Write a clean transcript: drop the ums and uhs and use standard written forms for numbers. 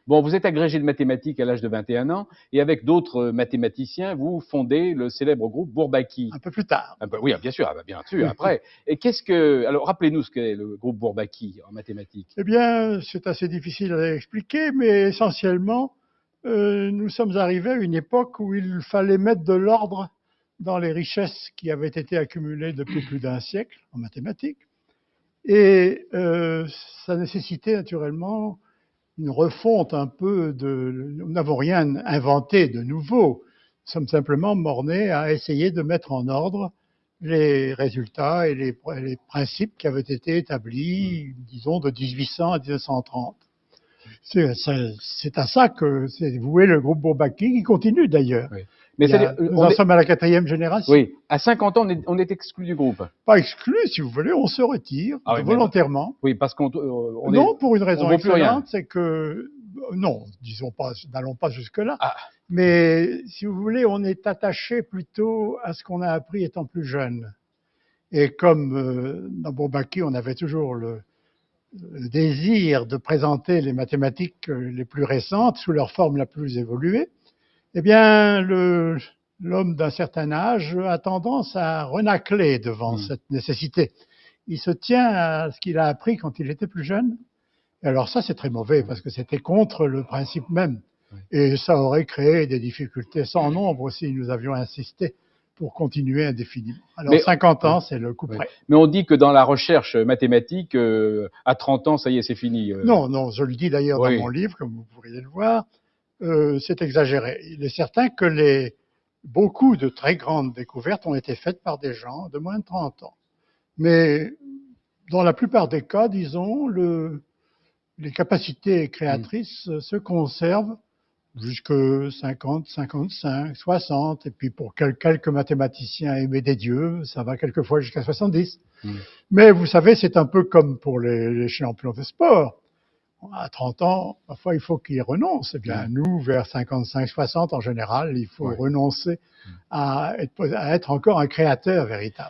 Bon, vous êtes agrégé de mathématiques à l'âge de 21 ans, et avec d'autres mathématiciens, vous fondez le célèbre groupe Bourbaki. Un peu plus tard. Ah bah oui, bien sûr, bien sûr, après. Et qu'est-ce que... Alors, rappelez-nous ce qu'est le groupe Bourbaki en mathématiques. Eh bien, c'est assez difficile à expliquer, mais essentiellement, nous sommes arrivés à une époque où il fallait mettre de l'ordre dans les richesses qui avaient été accumulées depuis plus d'un siècle en mathématiques. Et ça nécessitait naturellement une refonte un peu de... Nous n'avons rien inventé de nouveau. Nous sommes simplement bornés à essayer de mettre en ordre les résultats et les principes qui avaient été établis, disons, de 1800 à 1930. C'est à ça que s'est voué le groupe Bourbaki, qui continue d'ailleurs. Oui. Mais c'est-à-dire, Nous en sommes à la 4e génération. Oui, à 50 ans, on est exclu du groupe. Pas exclu, si vous voulez, on se retire Ah oui, volontairement. oui, parce qu'on Non, pour une on raison vaut plus rien. excellente, c'est que, non, disons pas, n'allons pas jusque-là, Ah, mais si vous voulez, on est attaché plutôt à ce qu'on a appris étant plus jeune. Et comme dans Bourbaki, on avait toujours le désir de présenter les mathématiques les plus récentes sous leur forme la plus évoluée, eh bien, l'homme d'un certain âge a tendance à renâcler devant cette nécessité. Il se tient à ce qu'il a appris quand il était plus jeune. Et alors ça, c'est très mauvais parce que c'était contre le principe même. Et ça aurait créé des difficultés sans nombre si nous avions insisté pour continuer indéfiniment. Alors 50 ans, c'est le coup près. Mais on dit que dans la recherche mathématique, à 30 ans, ça y est, c'est fini. Non, non, je le dis d'ailleurs dans mon livre, comme vous pourriez le voir, c'est exagéré. Il est certain que beaucoup de très grandes découvertes ont été faites par des gens de moins de 30 ans. Mais dans la plupart des cas, disons, les capacités créatrices se conservent jusque 50, 55, 60, et puis pour quelques mathématiciens aimés des dieux, ça va quelquefois jusqu'à 70. Mais vous savez, c'est un peu comme pour les champions de sport. À 30 ans, parfois, il faut qu'ils renoncent. Eh bien, nous, vers 55, 60, en général, il faut renoncer à être encore un créateur véritable.